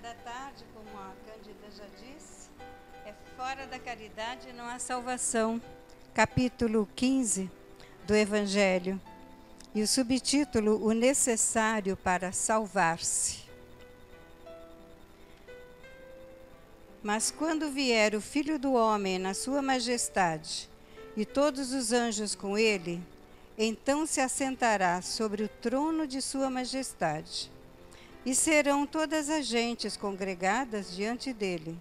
da tarde, como a Cândida já disse, é fora da caridade não há salvação. Capítulo 15 do Evangelho. E o subtítulo, o necessário para salvar-se. Mas quando vier o Filho do Homem na sua majestade, e todos os anjos com ele, então se assentará sobre o trono de sua majestade. E serão todas as gentes congregadas diante dele,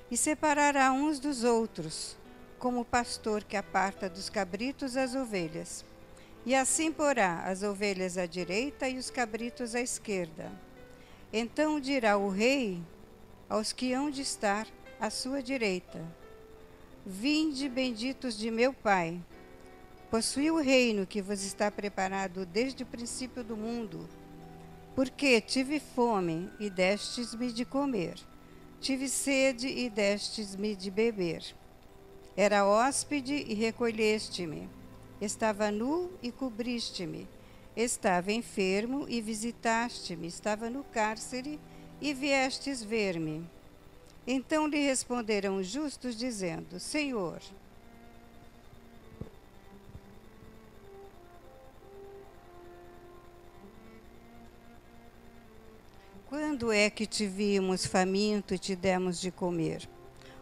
e separará uns dos outros, como o pastor que aparta dos cabritos as ovelhas. E assim porá as ovelhas à direita e os cabritos à esquerda. Então dirá o rei aos que hão de estar à sua direita: Vinde, benditos de meu Pai, possuí o reino que vos está preparado desde o princípio do mundo. Porque tive fome e destes-me de comer, tive sede e destes-me de beber. Era hóspede e recolheste-me, estava nu e cobriste-me, estava enfermo e visitaste-me, estava no cárcere e viestes ver-me. Então lhe responderão os justos, dizendo: Senhor, quando é que te vimos faminto e te demos de comer?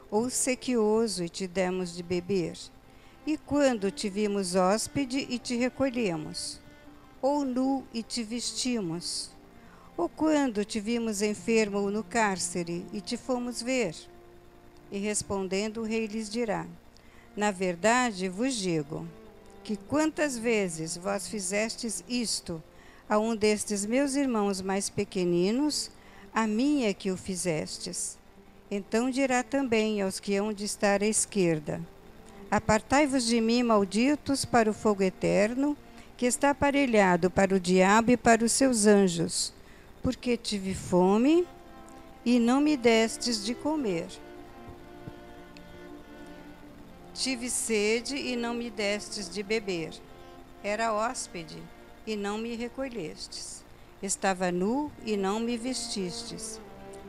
Ou sequioso e te demos de beber? E quando te vimos hóspede e te recolhemos? Ou nu e te vestimos? Ou quando te vimos enfermo ou no cárcere e te fomos ver? E respondendo o rei lhes dirá: Na verdade vos digo, que quantas vezes vós fizestes isto a um destes meus irmãos mais pequeninos, a mim é que o fizestes. Então dirá também aos que hão de estar à esquerda: Apartai-vos de mim, malditos, para o fogo eterno, que está aparelhado para o diabo e para os seus anjos, porque tive fome e não me destes de comer. Tive sede e não me destes de beber. Era hóspede e não me recolhestes. Estava nu e não me vestistes.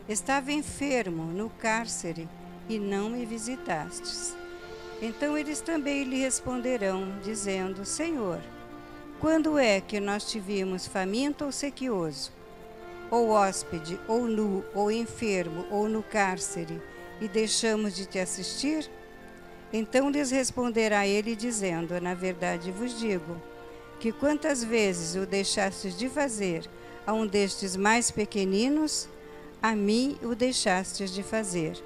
Estava enfermo no cárcere e não me visitastes. Então eles também lhe responderão, dizendo: Senhor, quando é que nós te vimos faminto ou sequioso, ou hóspede, ou nu, ou enfermo, ou no cárcere, e deixamos de te assistir? Então lhes responderá ele, dizendo: Na verdade vos digo, que quantas vezes o deixastes de fazer a um destes mais pequeninos, a mim o deixastes de fazer.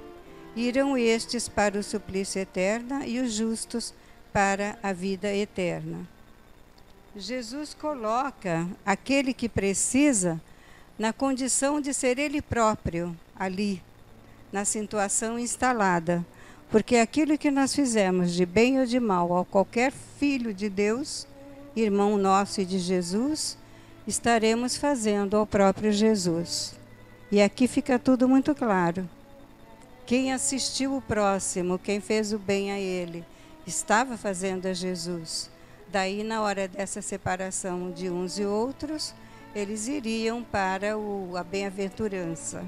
Irão estes para o suplício eterno e os justos para a vida eterna. Jesus coloca aquele que precisa na condição de ser ele próprio, ali, na situação instalada. Porque aquilo que nós fizemos de bem ou de mal a qualquer filho de Deus, irmão nosso e de Jesus, estaremos fazendo ao próprio Jesus. E aqui fica tudo muito claro. Quem assistiu o próximo, quem fez o bem a ele, estava fazendo a Jesus. Daí, na hora dessa separação de uns e outros, eles iriam para a bem-aventurança.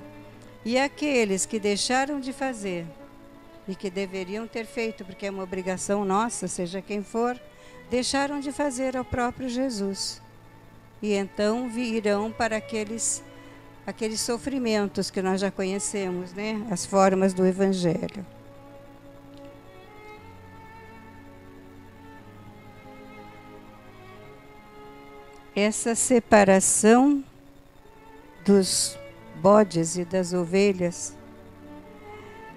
E aqueles que deixaram de fazer, e que deveriam ter feito, porque é uma obrigação nossa, seja quem for, deixaram de fazer ao próprio Jesus. E então virão para aqueles sofrimentos que nós já conhecemos, né? As formas do Evangelho. Essa separação dos bodes e das ovelhas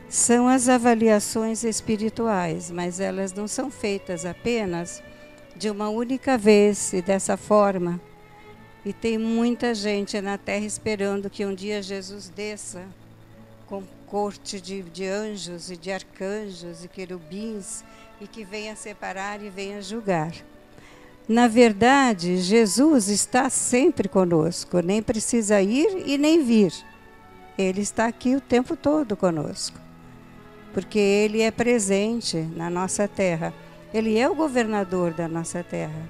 são as avaliações espirituais, mas elas não são feitas apenas de uma única vez e dessa forma. E tem muita gente na terra esperando que um dia Jesus desça com corte de anjos e de arcanjos e querubins e que venha separar e venha julgar. Na verdade, Jesus está sempre conosco, nem precisa ir e nem vir. Ele está aqui o tempo todo conosco, porque Ele é presente na nossa terra. Ele é o governador da nossa terra.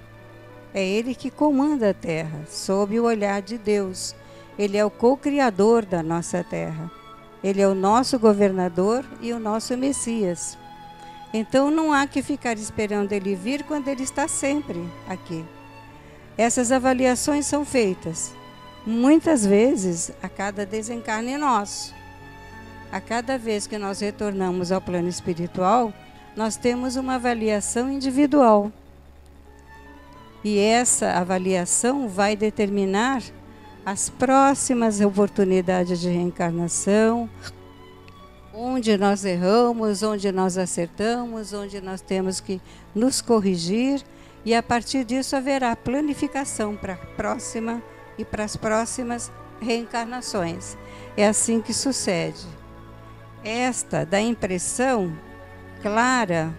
É Ele que comanda a terra, sob o olhar de Deus. Ele é o co-criador da nossa terra. Ele é o nosso governador e o nosso Messias. Então não há que ficar esperando ele vir quando ele está sempre aqui. Essas avaliações são feitas muitas vezes a cada desencarne nosso. A cada vez que nós retornamos ao plano espiritual, nós temos uma avaliação individual. E essa avaliação vai determinar as próximas oportunidades de reencarnação, onde nós erramos, onde nós acertamos, onde nós temos que nos corrigir, e a partir disso haverá planificação para a próxima e para as próximas reencarnações. É assim que sucede. Esta dá a impressão clara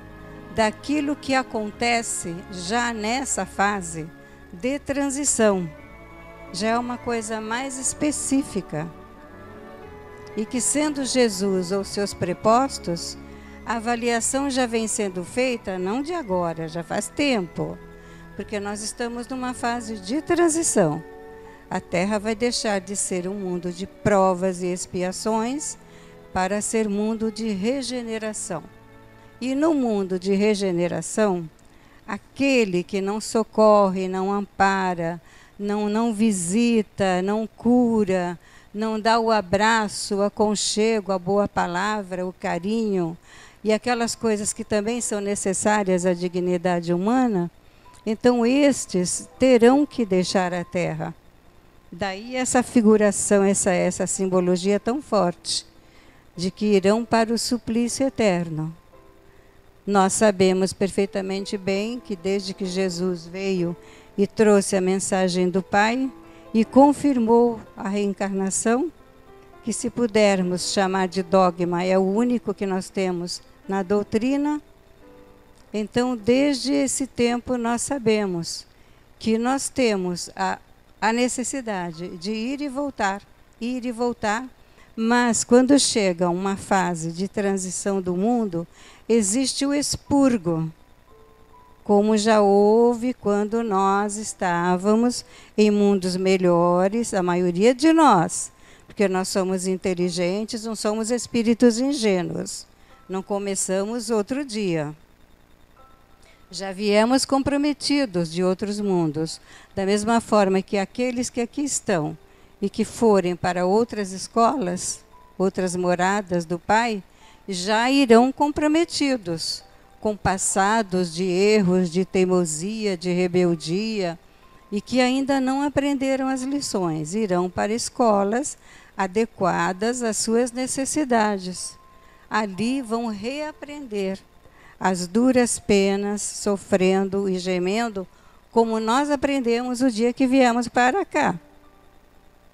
daquilo que acontece já nessa fase de transição. Já é uma coisa mais específica. E que, sendo Jesus ou seus prepostos, a avaliação já vem sendo feita não de agora, já faz tempo. Porque nós estamos numa fase de transição. A Terra vai deixar de ser um mundo de provas e expiações para ser mundo de regeneração. E no mundo de regeneração, aquele que não socorre, não ampara, não visita, não cura, não dá o abraço, o aconchego, a boa palavra, o carinho e aquelas coisas que também são necessárias à dignidade humana, então estes terão que deixar a Terra. Daí essa figuração, essa simbologia tão forte, de que irão para o suplício eterno. Nós sabemos perfeitamente bem que desde que Jesus veio e trouxe a mensagem do Pai e confirmou a reencarnação, que se pudermos chamar de dogma, é o único que nós temos na doutrina, então desde esse tempo nós sabemos que nós temos a necessidade de ir e voltar, mas quando chega uma fase de transição do mundo, existe o expurgo, como já houve quando nós estávamos em mundos melhores, a maioria de nós, porque nós somos inteligentes, não somos espíritos ingênuos, não começamos outro dia. Já viemos comprometidos de outros mundos, da mesma forma que aqueles que aqui estão e que forem para outras escolas, outras moradas do Pai, já irão comprometidos com passados de erros, de teimosia, de rebeldia, e que ainda não aprenderam as lições, irão para escolas adequadas às suas necessidades. Ali vão reaprender as duras penas, sofrendo e gemendo, como nós aprendemos o dia que viemos para cá.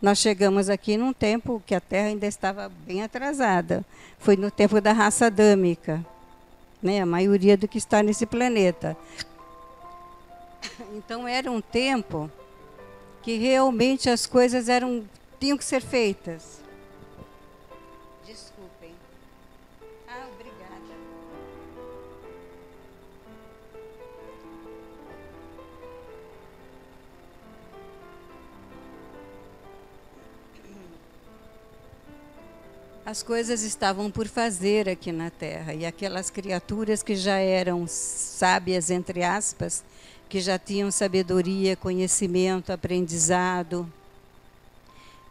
Nós chegamos aqui num tempo que a Terra ainda estava bem atrasada. Foi no tempo da raça adâmica, né? A maioria do que está nesse planeta. Então era um tempo que realmente as coisas tinham que ser feitas. Desculpem. Obrigada. As coisas estavam por fazer aqui na Terra, e aquelas criaturas que já eram sábias, entre aspas, que já tinham sabedoria, conhecimento, aprendizado,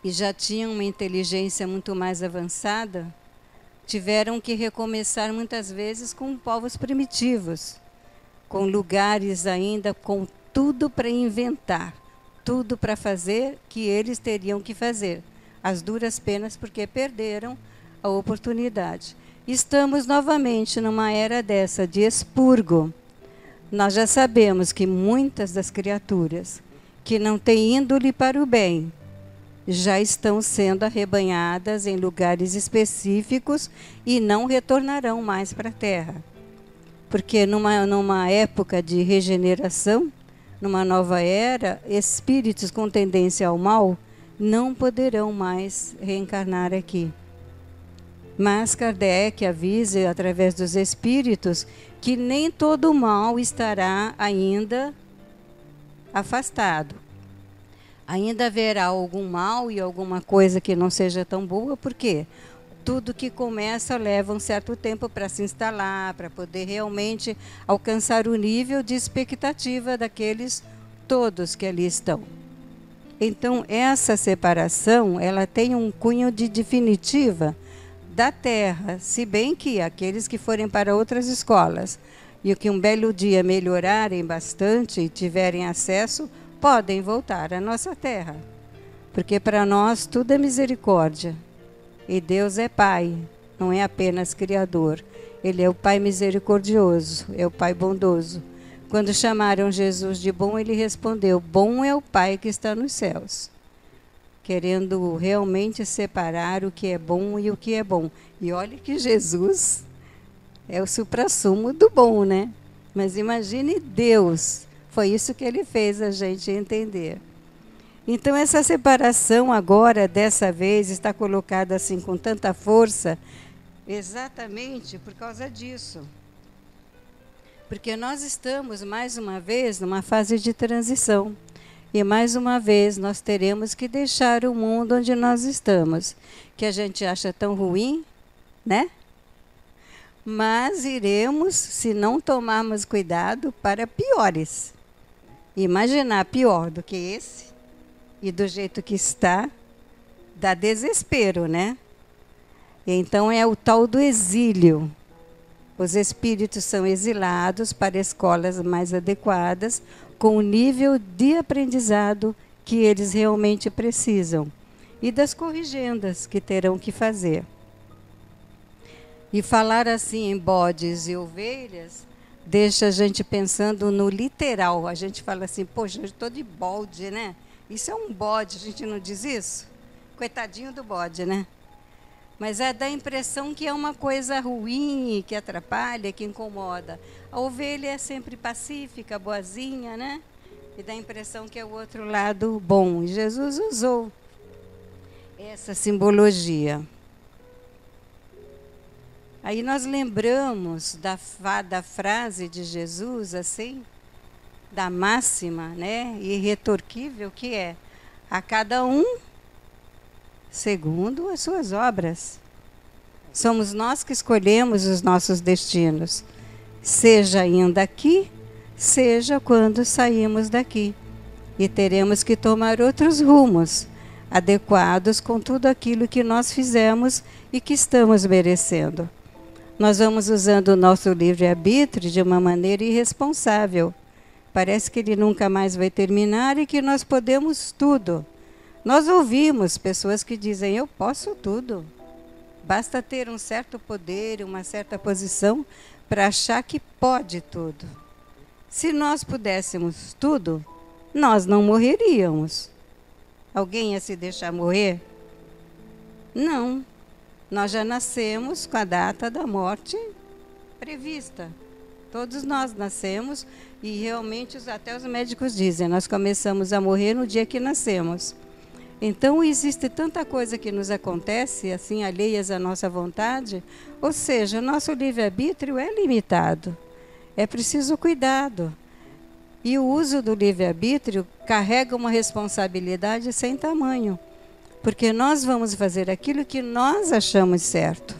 e já tinham uma inteligência muito mais avançada, tiveram que recomeçar muitas vezes com povos primitivos, com lugares ainda, com tudo para inventar, tudo para fazer que eles teriam que fazer. As duras penas porque perderam a oportunidade. Estamos novamente numa era dessa de expurgo. Nós já sabemos que muitas das criaturas que não têm índole para o bem já estão sendo arrebanhadas em lugares específicos e não retornarão mais para a Terra. Porque numa época de regeneração, numa nova era, espíritos com tendência ao mal não poderão mais reencarnar aqui. Mas Kardec avisa, através dos espíritos, que nem todo o mal estará ainda afastado. ainda haverá algum mal e alguma coisa que não seja tão boa, porque tudo que começa leva um certo tempo para se instalar, para poder realmente alcançar o nível de expectativa daqueles todos que ali estão. Então, essa separação, ela tem um cunho de definitiva da terra, se bem que aqueles que forem para outras escolas e que um belo dia melhorarem bastante e tiverem acesso, podem voltar à nossa terra. Porque para nós tudo é misericórdia. E Deus é Pai, não é apenas Criador. Ele é o Pai misericordioso, é o Pai bondoso. Quando chamaram Jesus de bom, ele respondeu: bom é o Pai que está nos céus. Querendo realmente separar o que é bom e o que é bom. E olha que Jesus é o suprassumo do bom, né? Mas imagine Deus, foi isso que ele fez a gente entender. Então essa separação agora, dessa vez, está colocada assim com tanta força, exatamente por causa disso. Porque nós estamos, mais uma vez, numa fase de transição. E mais uma vez nós teremos que deixar o mundo onde nós estamos, que a gente acha tão ruim, né? Mas iremos, se não tomarmos cuidado, para piores. Imaginar pior do que esse, e do jeito que está, dá desespero, né? Então é o tal do exílio. Os espíritos são exilados para escolas mais adequadas, com o nível de aprendizado que eles realmente precisam, e das corrigendas que terão que fazer. E falar assim em bodes e ovelhas deixa a gente pensando no literal. A gente fala assim, poxa, eu estou de bode, né? Isso é um bode, a gente não diz isso? Coitadinho do bode, né? Mas dá a impressão que é uma coisa ruim, que atrapalha, que incomoda. A ovelha é sempre pacífica, boazinha, né? E dá a impressão que é o outro lado bom. E Jesus usou essa simbologia. Aí nós lembramos da frase de Jesus, assim, da máxima, né? Irretorquível, que é: a cada um segundo as suas obras. Somos nós que escolhemos os nossos destinos, seja ainda aqui, seja quando saímos daqui. E teremos que tomar outros rumos, adequados com tudo aquilo que nós fizemos e que estamos merecendo. Nós vamos usando o nosso livre-arbítrio de uma maneira irresponsável. Parece que ele nunca mais vai terminar e que nós podemos tudo. Nós ouvimos pessoas que dizem, eu posso tudo. Basta ter um certo poder, uma certa posição para achar que pode tudo. Se nós pudéssemos tudo, nós não morreríamos. Alguém ia se deixar morrer? Não. Nós já nascemos com a data da morte prevista. Todos nós nascemos e realmente até os médicos dizem, nós começamos a morrer no dia que nascemos. Então, existe tanta coisa que nos acontece, assim, alheias à nossa vontade, ou seja, o nosso livre-arbítrio é limitado. É preciso cuidado. E o uso do livre-arbítrio carrega uma responsabilidade sem tamanho, porque nós vamos fazer aquilo que nós achamos certo,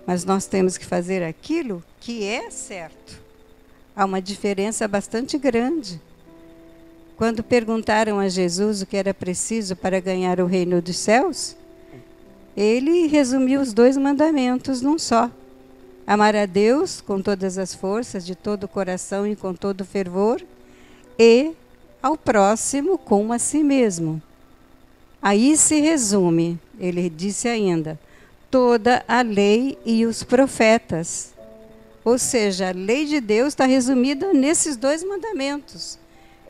mas nós temos que fazer aquilo que é certo. Há uma diferença bastante grande. Quando perguntaram a Jesus o que era preciso para ganhar o reino dos céus, ele resumiu os 2 mandamentos num só. Amar a Deus com todas as forças, de todo o coração e com todo o fervor, e ao próximo como a si mesmo. Aí se resume, ele disse ainda, toda a lei e os profetas. Ou seja, a lei de Deus está resumida nesses 2 mandamentos.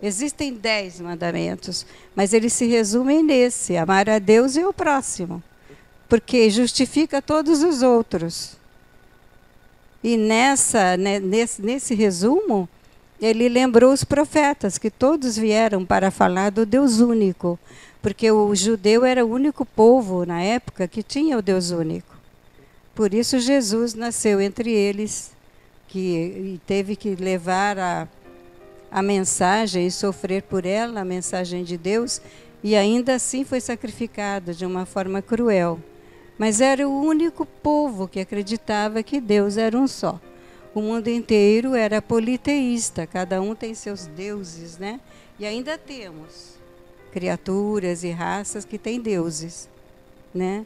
Existem 10 mandamentos, mas eles se resumem nesse, amar a Deus e o próximo, porque justifica todos os outros. E nesse resumo, ele lembrou os profetas, que todos vieram para falar do Deus único, porque o judeu era o único povo na época que tinha o Deus único. Por isso Jesus nasceu entre eles, e teve que levar a mensagem e sofrer por ela, a mensagem de Deus, e ainda assim foi sacrificado de uma forma cruel. Mas era o único povo que acreditava que Deus era um só. O mundo inteiro era politeísta, cada um tem seus deuses, né? E ainda temos criaturas e raças que têm deuses, né?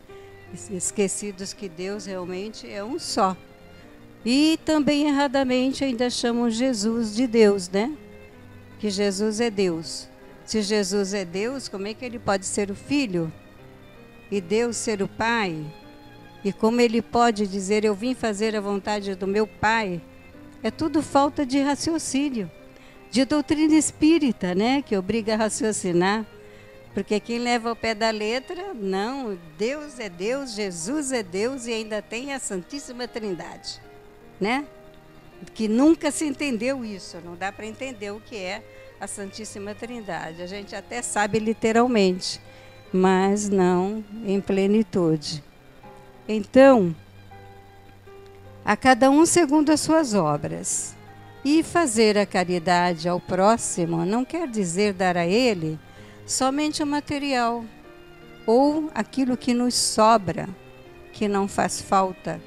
Esquecidos que Deus realmente é um só. E também erradamente ainda chamam Jesus de Deus, né? Que Jesus é Deus. Se Jesus é Deus, como é que ele pode ser o Filho? E Deus ser o Pai? E como ele pode dizer, eu vim fazer a vontade do meu Pai? É tudo falta de raciocínio, de doutrina espírita, né? Que obriga a raciocinar. Porque quem leva ao pé da letra, não, Deus é Deus, Jesus é Deus e ainda tem a Santíssima Trindade, né? Que nunca se entendeu isso, não dá para entender o que é a Santíssima Trindade. A gente até sabe literalmente, mas não em plenitude. Então, a cada um segundo as suas obras. E fazer a caridade ao próximo não quer dizer dar a ele somente o material, ou aquilo que nos sobra, que não faz falta,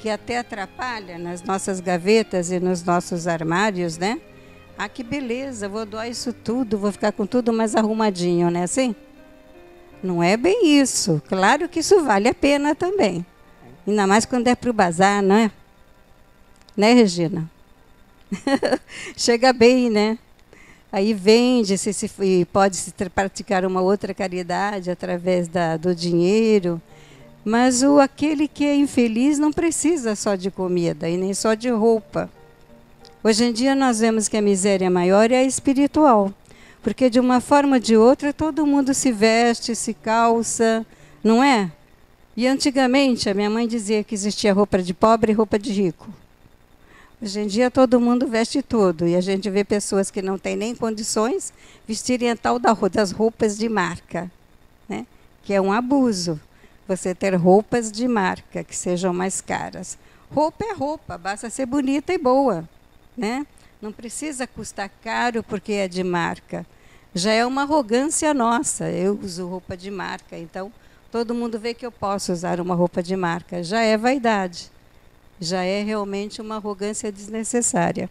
que até atrapalha nas nossas gavetas e nos nossos armários, né? Ah, que beleza, vou doar isso tudo, vou ficar com tudo mais arrumadinho, né? Assim? Não é bem isso. Claro que isso vale a pena também. Ainda mais quando é para o bazar, não é? Né, Regina? Chega bem, né? Aí vende-se e pode-se praticar uma outra caridade através do dinheiro. Mas aquele que é infeliz não precisa só de comida e nem só de roupa. Hoje em dia nós vemos que a miséria maior é a espiritual. Porque de uma forma ou de outra todo mundo se veste, se calça, não é? E antigamente a minha mãe dizia que existia roupa de pobre e roupa de rico. Hoje em dia todo mundo veste tudo e a gente vê pessoas que não têm nem condições vestirem a tal das roupas de marca, né? Que é um abuso, você ter roupas de marca que sejam mais caras. Roupa é roupa, basta ser bonita e boa, né? Não precisa custar caro porque é de marca. Já é uma arrogância nossa, eu uso roupa de marca, então todo mundo vê que eu posso usar uma roupa de marca, já é vaidade. Já é realmente uma arrogância desnecessária.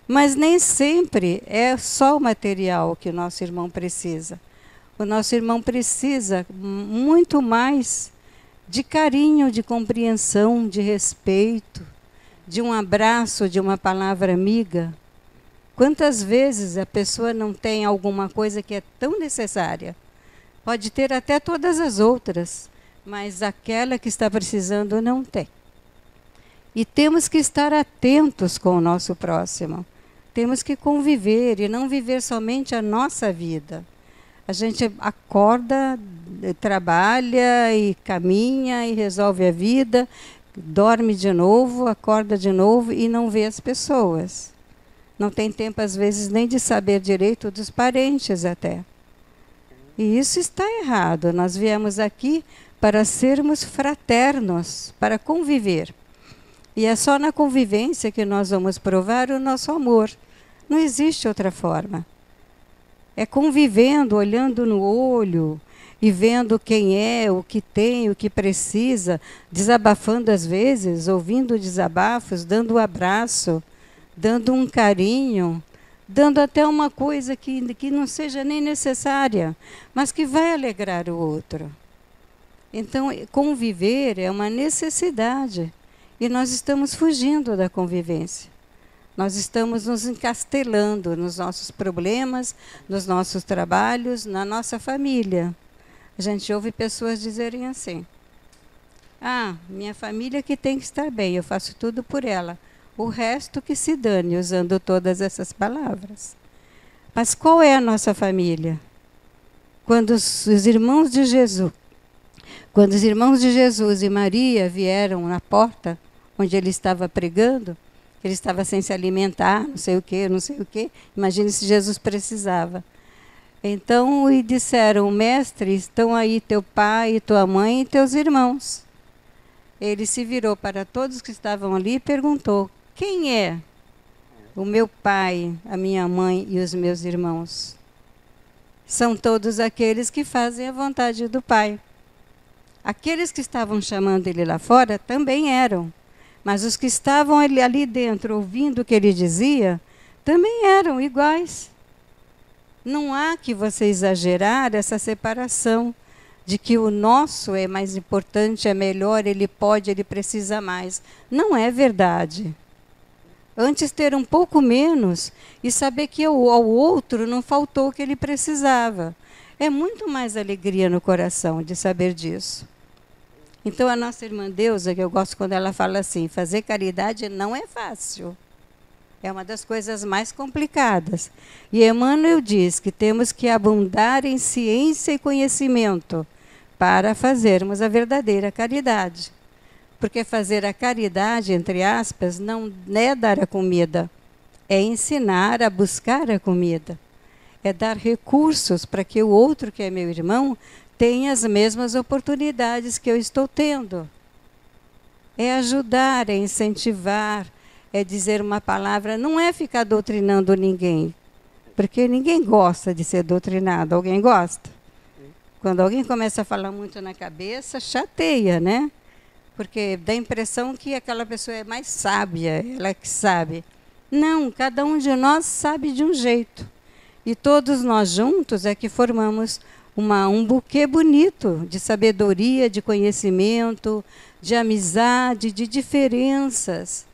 Mas nem sempre é só o material que o nosso irmão precisa. O nosso irmão precisa muito mais de carinho, de compreensão, de respeito, de um abraço, de uma palavra amiga. Quantas vezes a pessoa não tem alguma coisa que é tão necessária? Pode ter até todas as outras, mas aquela que está precisando não tem. E temos que estar atentos com o nosso próximo. Temos que conviver e não viver somente a nossa vida. A gente acorda, trabalha e caminha e resolve a vida, dorme de novo, acorda de novo e não vê as pessoas. Não tem tempo, às vezes, nem de saber direito dos parentes até. E isso está errado. Nós viemos aqui para sermos fraternos, para conviver. E é só na convivência que nós vamos provar o nosso amor. Não existe outra forma. É convivendo, olhando no olho e vendo quem é, o que tem, o que precisa, desabafando às vezes, ouvindo desabafos, dando um abraço, dando um carinho, dando até uma coisa que não seja nem necessária, mas que vai alegrar o outro. Então, conviver é uma necessidade. E nós estamos fugindo da convivência. Nós estamos nos encastelando nos nossos problemas, nos nossos trabalhos, na nossa família. A gente ouve pessoas dizerem assim: ah, minha família que tem que estar bem, eu faço tudo por ela. O resto que se dane, usando todas essas palavras. Mas qual é a nossa família? Quando os irmãos de Jesus e Maria vieram na porta onde ele estava pregando, ele estava sem se alimentar, não sei o quê. Imagine se Jesus precisava. Então, e disseram: mestre, estão aí teu pai, tua mãe e teus irmãos. Ele se virou para todos que estavam ali e perguntou: quem é o meu pai, a minha mãe e os meus irmãos? são todos aqueles que fazem a vontade do Pai. Aqueles que estavam chamando ele lá fora também eram, mas os que estavam ali dentro ouvindo o que ele dizia também eram iguais. Não há que você exagerar essa separação de que o nosso é mais importante, é melhor, ele pode, ele precisa mais. Não é verdade. Antes ter um pouco menos e saber que ao outro não faltou o que ele precisava. É muito mais alegria no coração de saber disso. Então, a nossa irmã Deusa, que eu gosto quando ela fala assim, fazer caridade não é fácil. É uma das coisas mais complicadas. E Emmanuel diz que temos que abundar em ciência e conhecimento para fazermos a verdadeira caridade. Porque fazer a caridade, entre aspas, não é dar a comida, é ensinar a buscar a comida. É dar recursos para que o outro, que é meu irmão, tenha as mesmas oportunidades que eu estou tendo. É ajudar, é incentivar, é dizer uma palavra, não é ficar doutrinando ninguém, porque ninguém gosta de ser doutrinado. Alguém gosta? Quando alguém começa a falar muito na cabeça, chateia, né? Porque dá a impressão que aquela pessoa é mais sábia, ela que sabe. Não, cada um de nós sabe de um jeito. E todos nós juntos é que formamos um buquê bonito de sabedoria, de conhecimento, de amizade, de diferenças.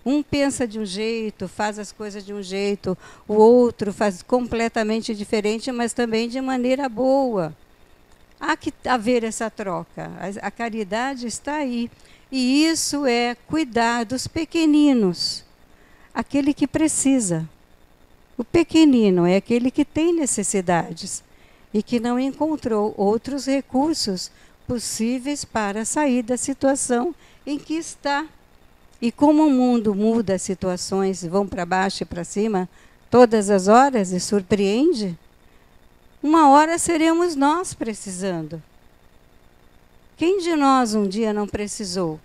Um pensa de um jeito, faz as coisas de um jeito, o outro faz completamente diferente, mas também de maneira boa. Há que haver essa troca. A caridade está aí. E isso é cuidar dos pequeninos, aquele que precisa. O pequenino é aquele que tem necessidades e que não encontrou outros recursos possíveis para sair da situação em que está. E como o mundo muda as situações, vão para baixo e para cima, todas as horas, e surpreende, uma hora seremos nós precisando. Quem de nós um dia não precisou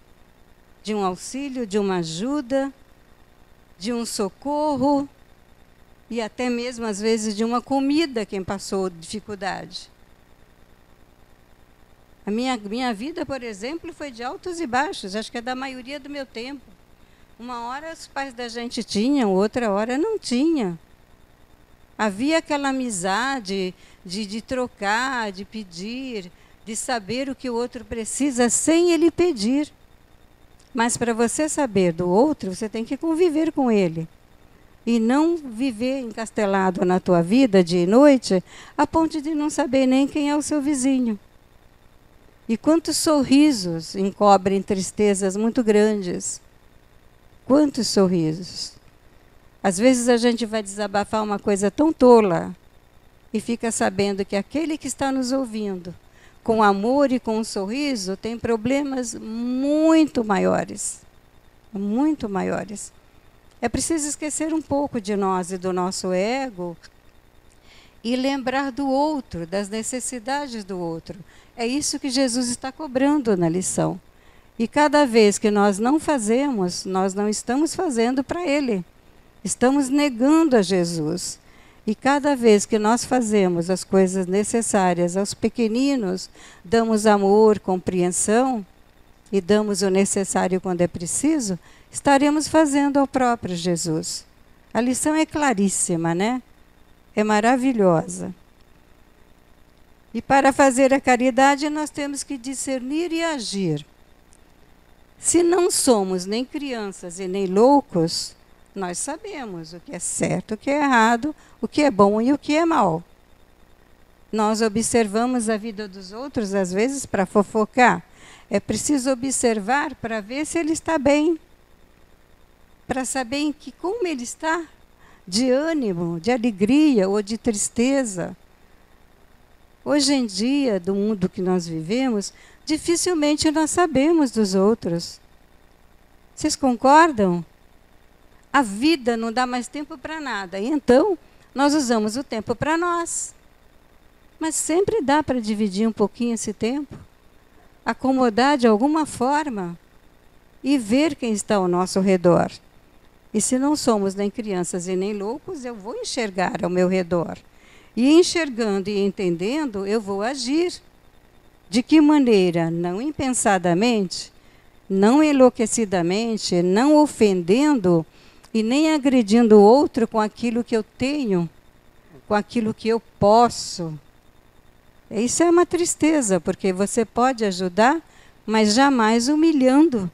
de um auxílio, de uma ajuda, de um socorro e até mesmo, às vezes, de uma comida, quem passou dificuldade? A minha vida, por exemplo, foi de altos e baixos, acho que é da maioria do meu tempo. Uma hora os pais da gente tinham, outra hora não tinha. Havia aquela amizade de trocar, de pedir, de saber o que o outro precisa sem ele pedir. Mas para você saber do outro, você tem que conviver com ele. E não viver encastelado na tua vida dia e noite, a ponto de não saber nem quem é o seu vizinho. E quantos sorrisos encobrem tristezas muito grandes. Quantos sorrisos. Às vezes a gente vai desabafar uma coisa tão tola e fica sabendo que aquele que está nos ouvindo, com amor e com um sorriso, tem problemas muito maiores. Muito maiores. É preciso esquecer um pouco de nós e do nosso ego e lembrar do outro, das necessidades do outro. É isso que Jesus está cobrando na lição. E cada vez que nós não fazemos, nós não estamos fazendo para Ele. Estamos negando a Jesus. E cada vez que nós fazemos as coisas necessárias aos pequeninos, damos amor, compreensão e damos o necessário quando é preciso, estaremos fazendo ao próprio Jesus. A lição é claríssima, né? É maravilhosa. E para fazer a caridade, nós temos que discernir e agir. Se não somos nem crianças e nem loucos, nós sabemos o que é certo, o que é errado, o que é bom e o que é mal. Nós observamos a vida dos outros, às vezes, para fofocar. É preciso observar para ver se ele está bem. Para saber como ele está, de ânimo, de alegria ou de tristeza. Hoje em dia, do mundo que nós vivemos, dificilmente nós sabemos dos outros. Vocês concordam? A vida não dá mais tempo para nada. E então, nós usamos o tempo para nós. Mas sempre dá para dividir um pouquinho esse tempo. Acomodar de alguma forma e ver quem está ao nosso redor. E se não somos nem crianças e nem loucos, eu vou enxergar ao meu redor. E enxergando e entendendo, eu vou agir. De que maneira? Não impensadamente, não enlouquecidamente, não ofendendo e nem agredindo o outro com aquilo que eu tenho, com aquilo que eu posso. Isso é uma tristeza, porque você pode ajudar, mas jamais humilhando.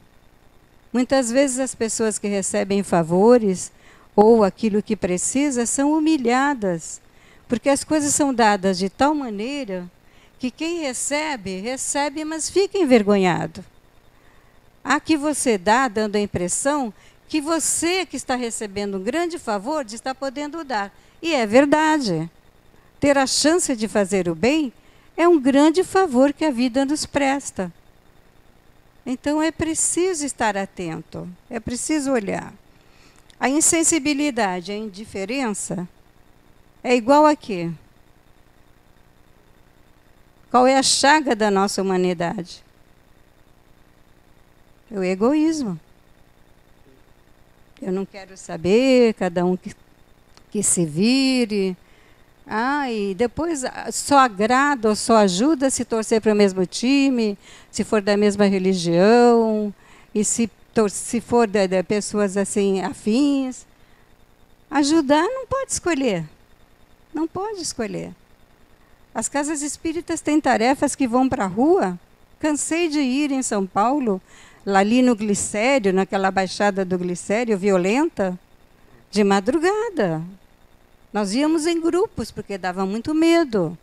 Muitas vezes as pessoas que recebem favores ou aquilo que precisa são humilhadas, porque as coisas são dadas de tal maneira que quem recebe, recebe, mas fica envergonhado. Há que você dá, dando a impressão que você que está recebendo um grande favor está podendo dar. E é verdade. Ter a chance de fazer o bem é um grande favor que a vida nos presta. Então é preciso estar atento, é preciso olhar. A insensibilidade, a indiferença, é igual a quê? Qual é a chaga da nossa humanidade? É o egoísmo. Eu não quero saber, cada um que se vire. E depois só agrada ou só ajuda se torcer para o mesmo time, se for da mesma religião, e se for de pessoas assim afins. Ajudar não pode escolher. Não pode escolher. As casas espíritas têm tarefas que vão para a rua. Cansei de ir em São Paulo, lá ali no Glicério, naquela baixada do Glicério, violenta, de madrugada. Nós íamos em grupos, porque dava muito medo.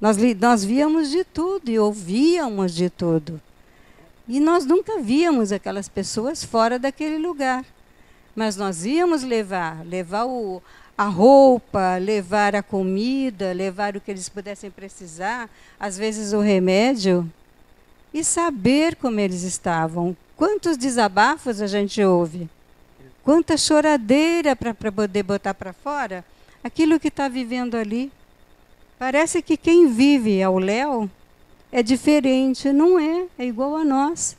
Nós víamos de tudo e ouvíamos de tudo. E nós nunca víamos aquelas pessoas fora daquele lugar. Mas nós íamos levar a roupa, levar a comida, levar o que eles pudessem precisar, às vezes o remédio, e saber como eles estavam. Quantos desabafos a gente ouve? Quanta choradeira para poder botar para fora aquilo que está vivendo ali. Parece que quem vive ao léu é diferente. Não é, é igual a nós.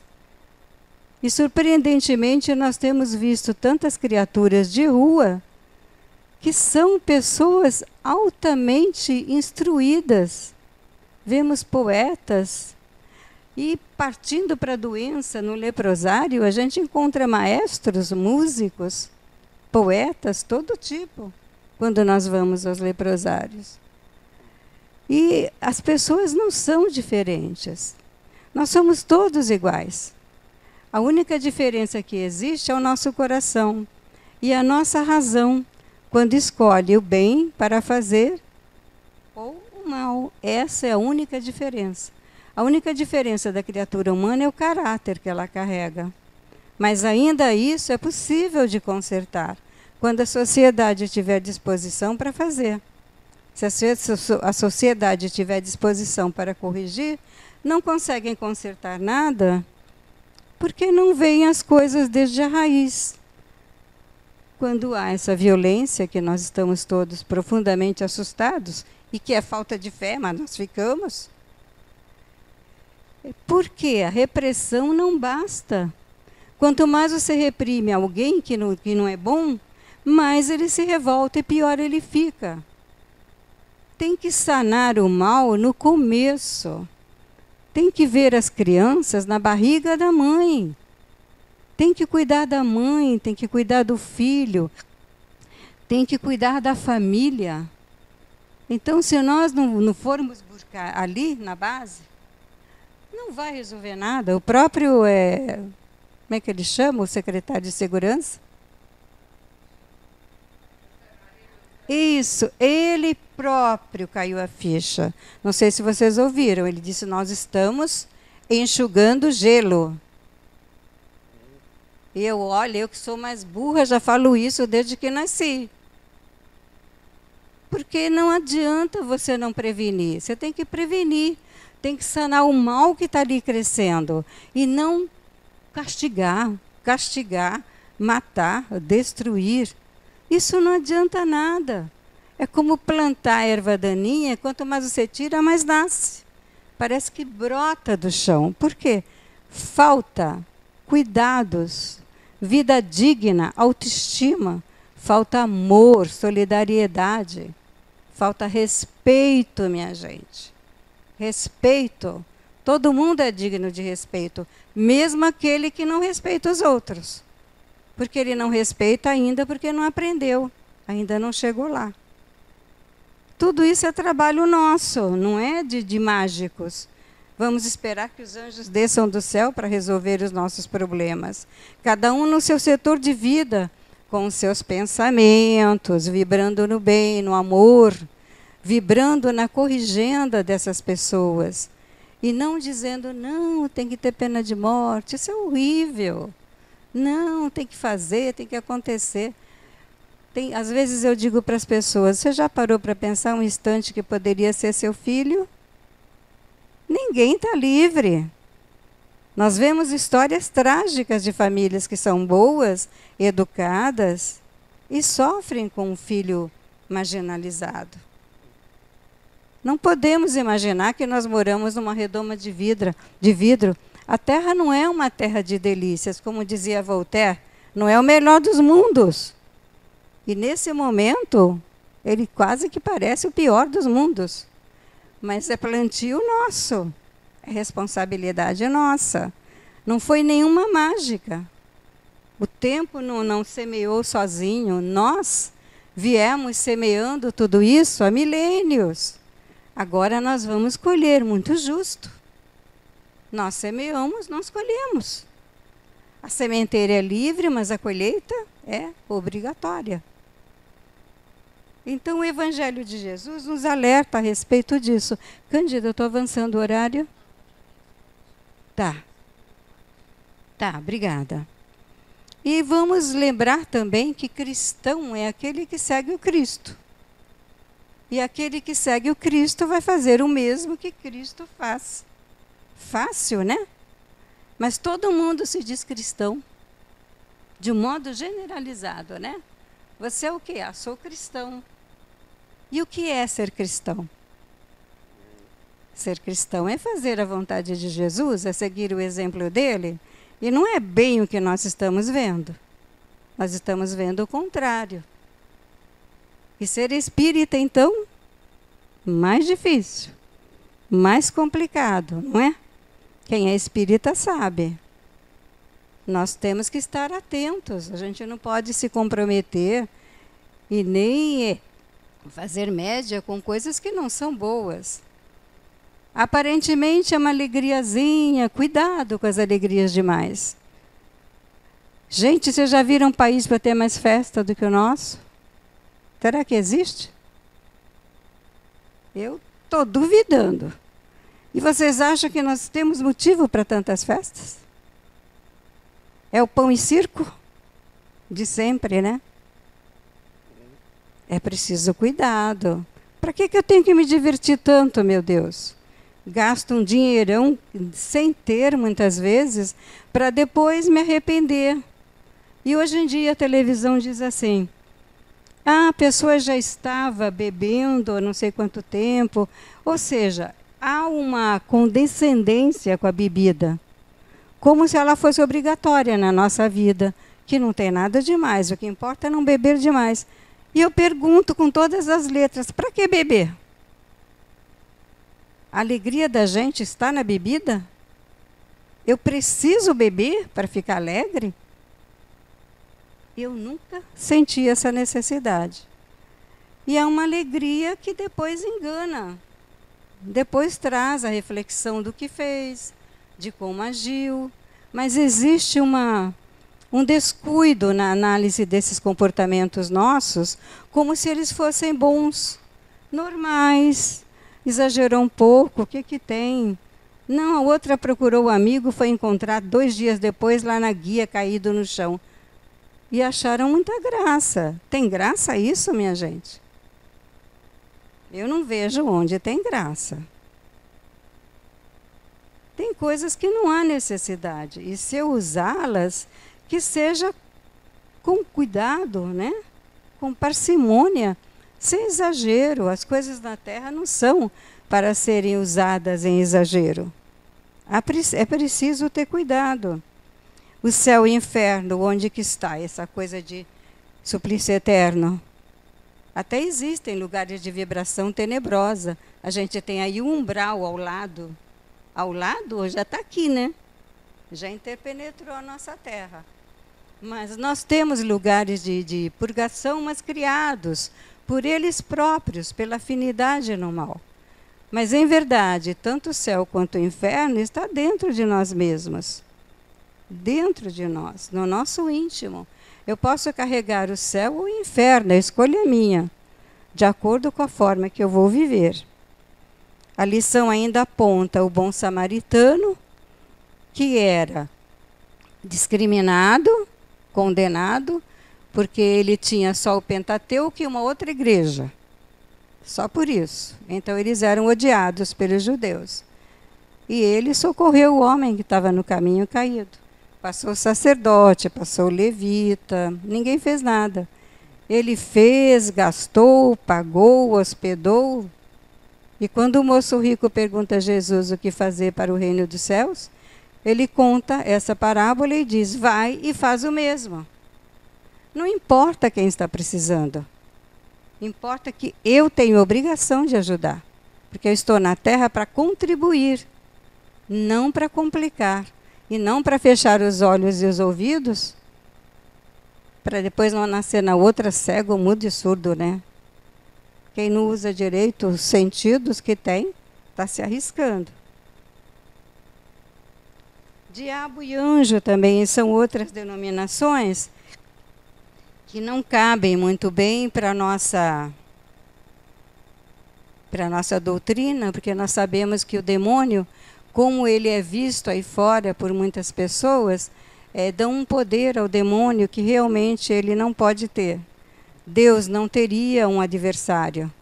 E, surpreendentemente, nós temos visto tantas criaturas de rua que são pessoas altamente instruídas. Vemos poetas. E, partindo para a doença, no leprosário, a gente encontra maestros, músicos, poetas, todo tipo, quando nós vamos aos leprosários. E as pessoas não são diferentes. Nós somos todos iguais. A única diferença que existe é o nosso coração e a nossa razão, quando escolhe o bem para fazer ou o mal. Essa é a única diferença. A única diferença da criatura humana é o caráter que ela carrega. Mas ainda isso é possível de consertar, quando a sociedade tiver disposição para fazer. Se a sociedade tiver disposição para corrigir, não conseguem consertar nada, porque não veem as coisas desde a raiz. Quando há essa violência, que nós estamos todos profundamente assustados, e que é falta de fé, mas nós ficamos. Porque a repressão não basta. Quanto mais você reprime alguém que não é bom, mais ele se revolta e pior ele fica. Tem que sanar o mal no começo. Tem que ver as crianças na barriga da mãe. Tem que cuidar da mãe, tem que cuidar do filho, tem que cuidar da família. Então, se nós não formos buscar ali, na base, não vai resolver nada. O próprio, como é que ele chama, o secretário de Segurança? Isso, ele próprio caiu a ficha. Não sei se vocês ouviram, ele disse, nós estamos enxugando gelo. E eu que sou mais burra, já falo isso desde que nasci. Porque não adianta você não prevenir, você tem que prevenir, tem que sanar o mal que está ali crescendo. E não castigar, matar, destruir. Isso não adianta nada. É como plantar erva daninha, quanto mais você tira, mais nasce. Parece que brota do chão. Por quê? Falta cuidados, vida digna, autoestima, falta amor, solidariedade, Falta respeito, minha gente. Respeito. Todo mundo é digno de respeito, mesmo aquele que não respeita os outros. Porque ele não respeita ainda porque não aprendeu, ainda não chegou lá. Tudo isso é trabalho nosso, não é de mágicos. Vamos esperar que os anjos desçam do céu para resolver os nossos problemas. Cada um no seu setor de vida, com os seus pensamentos, vibrando no bem, no amor, vibrando na corrigenda dessas pessoas. E não dizendo, não, tem que ter pena de morte, isso é horrível. Não, tem que fazer, tem que acontecer. Às vezes eu digo para as pessoas, você já parou para pensar um instante que poderia ser seu filho? Ninguém está livre. Nós vemos histórias trágicas de famílias que são boas, educadas, e sofrem com um filho marginalizado. Não podemos imaginar que nós moramos numa redoma de vidro. A Terra não é uma terra de delícias, como dizia Voltaire, não é o melhor dos mundos. E nesse momento, ele quase que parece o pior dos mundos. Mas é plantio nosso, é responsabilidade nossa. Não foi nenhuma mágica. O tempo não semeou sozinho, nós viemos semeando tudo isso há milênios. Agora nós vamos colher, muito justo. Nós semeamos, nós colhemos. A sementeira é livre, mas a colheita é obrigatória. Então o Evangelho de Jesus nos alerta a respeito disso. Cândida, eu estou avançando o horário? Tá, obrigada. E vamos lembrar também que cristão é aquele que segue o Cristo. E aquele que segue o Cristo vai fazer o mesmo que Cristo faz. Fácil, né? Mas todo mundo se diz cristão. De um modo generalizado, né? Você é o quê? Sou cristão. E o que é ser cristão? Ser cristão é fazer a vontade de Jesus, é seguir o exemplo dele. E não é bem o que nós estamos vendo. Nós estamos vendo o contrário. E ser espírita, então, mais difícil, mais complicado, não é? Quem é espírita sabe. Nós temos que estar atentos, a gente não pode se comprometer e nem fazer média com coisas que não são boas. Aparentemente é uma alegriazinha, cuidado com as alegrias demais. Gente, vocês já viram um país para ter mais festa do que o nosso? Será que existe? Eu estou duvidando. E vocês acham que nós temos motivo para tantas festas? É o pão e circo? De sempre, né? É preciso cuidado. Para que eu tenho que me divertir tanto, meu Deus? Gasto um dinheirão sem ter, muitas vezes, para depois me arrepender. E hoje em dia a televisão diz assim, a pessoa já estava bebendo há não sei quanto tempo. Ou seja, há uma condescendência com a bebida, como se ela fosse obrigatória na nossa vida, que não tem nada demais, o que importa é não beber demais. E eu pergunto com todas as letras, para que beber? A alegria da gente está na bebida? Eu preciso beber para ficar alegre? Eu nunca senti essa necessidade. E é uma alegria que depois engana. Depois traz a reflexão do que fez, de como agiu. Mas existe um descuido na análise desses comportamentos nossos, como se eles fossem bons, normais. Exagerou um pouco, o que tem? Não, a outra procurou o amigo, foi encontrado 2 dias depois lá na guia, caído no chão. E acharam muita graça. Tem graça isso, minha gente? Eu não vejo onde tem graça. Tem coisas que não há necessidade. E se eu usá-las, que seja com cuidado, né? Com parcimônia, sem exagero. As coisas na Terra não são para serem usadas em exagero. É preciso ter cuidado. O céu e o inferno, onde que está essa coisa de suplício eterno? Até existem lugares de vibração tenebrosa. A gente tem aí um umbral ao lado. Ao lado já está aqui, né? Já interpenetrou a nossa terra. Mas nós temos lugares de purgação, mas criados por eles próprios, pela afinidade no mal. Mas, em verdade, tanto o céu quanto o inferno está dentro de nós mesmos. Dentro de nós, no nosso íntimo. Eu posso carregar o céu ou o inferno, a escolha é minha, de acordo com a forma que eu vou viver. A lição ainda aponta o bom samaritano, que era discriminado, condenado, porque ele tinha só o Pentateuco e uma outra igreja. Só por isso. Então, eles eram odiados pelos judeus. E ele socorreu o homem que estava no caminho caído. Passou o sacerdote, passou o levita, ninguém fez nada. Ele fez, gastou, pagou, hospedou. E quando o moço rico pergunta a Jesus o que fazer para o reino dos céus, ele conta essa parábola e diz, vai e faz o mesmo. Não importa quem está precisando. Importa que eu tenho obrigação de ajudar. Porque eu estou na terra para contribuir, não para complicar. E não para fechar os olhos e os ouvidos, para depois não nascer na outra cego, mudo e surdo, né? Quem não usa direito os sentidos que tem, está se arriscando. Diabo e anjo também são outras denominações que não cabem muito bem para a nossa doutrina, porque nós sabemos que o demônio, como ele é visto aí fora por muitas pessoas, dão um poder ao demônio que realmente ele não pode ter. Deus não teria um adversário.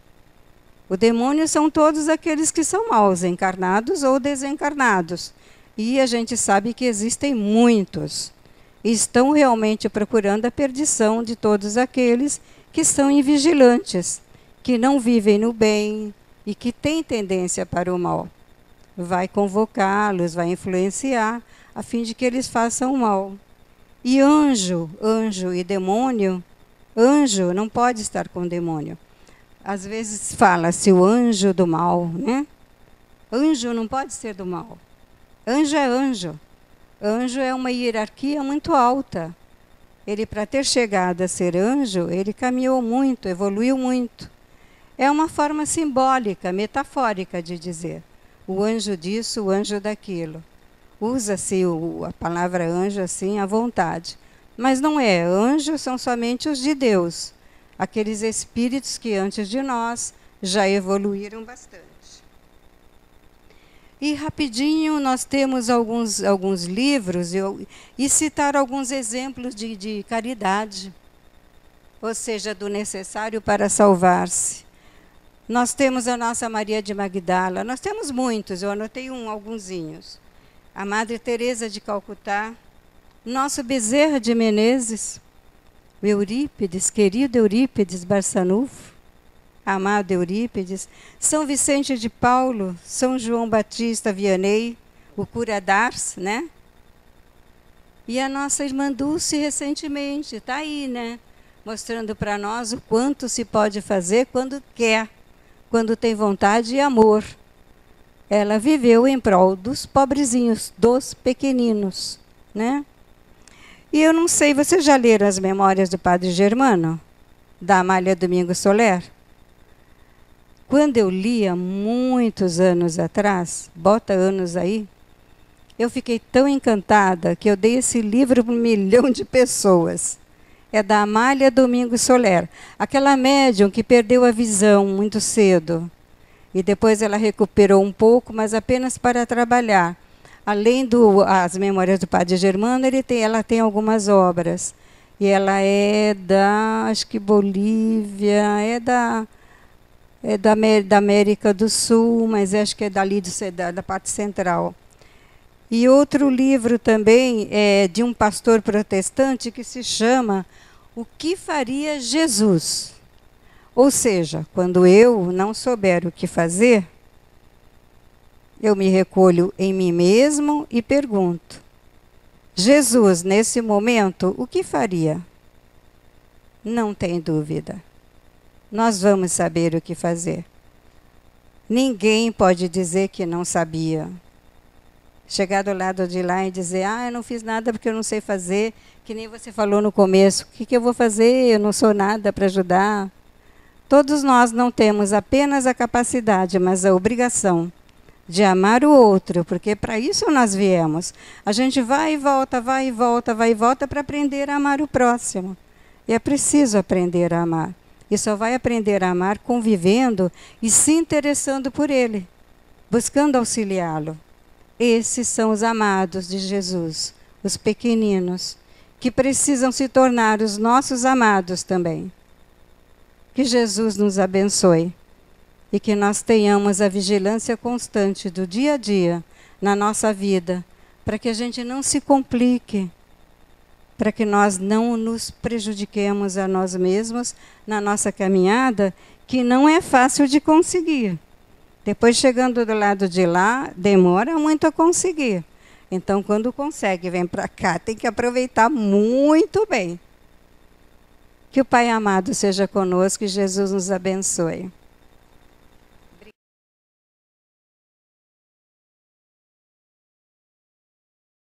O demônio são todos aqueles que são maus, encarnados ou desencarnados. E a gente sabe que existem muitos. E estão realmente procurando a perdição de todos aqueles que são invigilantes, que não vivem no bem e que têm tendência para o mal. Vai convocá-los, vai influenciar, a fim de que eles façam o mal. E anjo e demônio, anjo não pode estar com demônio. Às vezes fala-se o anjo do mal, né? Anjo não pode ser do mal. Anjo é anjo. Anjo é uma hierarquia muito alta. Ele, para ter chegado a ser anjo, ele caminhou muito, evoluiu muito. É uma forma simbólica, metafórica de dizer. O anjo disso, o anjo daquilo. Usa-se a palavra anjo assim à vontade. Mas não é. Anjos são somente os de Deus. Aqueles espíritos que antes de nós já evoluíram bastante. E rapidinho nós temos alguns livros e citar alguns exemplos de caridade. Ou seja, do necessário para salvar-se. Nós temos a nossa Maria de Magdala, nós temos muitos, eu anotei algunzinhos. A Madre Teresa de Calcutá, nosso Bezerra de Menezes, o Eurípides, querido Eurípides Barçanufo, amado Eurípides, São Vicente de Paulo, São João Batista Vianney, o cura d'Ars, né? E a nossa irmã Dulce recentemente, está aí, né? Mostrando para nós o quanto se pode fazer quando quer. Quando tem vontade e amor. Ela viveu em prol dos pobrezinhos, dos pequeninos, né? E eu não sei, vocês já leram as memórias do Padre Germano? Da Amália Domingos Soler? Quando eu li há muitos anos atrás, bota anos aí, eu fiquei tão encantada que eu dei esse livro para 1 milhão de pessoas. É da Amália Domingos Soler, aquela médium que perdeu a visão muito cedo. E depois ela recuperou um pouco, mas apenas para trabalhar. Além das memórias do Padre Germano, ela tem algumas obras. E ela é acho que Bolívia, da América do Sul, mas acho que é dali da parte central. E outro livro também é de um pastor protestante que se chama O que faria Jesus? Ou seja, quando eu não souber o que fazer, eu me recolho em mim mesmo e pergunto, Jesus, nesse momento, o que faria? Não tem dúvida. nós vamos saber o que fazer. Ninguém pode dizer que não sabia. Chegar do lado de lá e dizer, eu não fiz nada porque eu não sei fazer, que nem você falou no começo, o que eu vou fazer? Eu não sou nada para ajudar. Todos nós não temos apenas a capacidade, mas a obrigação de amar o outro, porque para isso nós viemos. A gente vai e volta, vai e volta, vai e volta para aprender a amar o próximo. E é preciso aprender a amar. E só vai aprender a amar convivendo e se interessando por ele, buscando auxiliá-lo. Esses são os amados de Jesus, os pequeninos, que precisam se tornar os nossos amados também. Que Jesus nos abençoe e que nós tenhamos a vigilância constante do dia a dia na nossa vida, para que a gente não se complique, para que nós não nos prejudiquemos a nós mesmos na nossa caminhada, que não é fácil de conseguir. Depois, chegando do lado de lá, demora muito a conseguir. Então, quando consegue, vem para cá, tem que aproveitar muito bem. Que o Pai amado seja conosco e Jesus nos abençoe.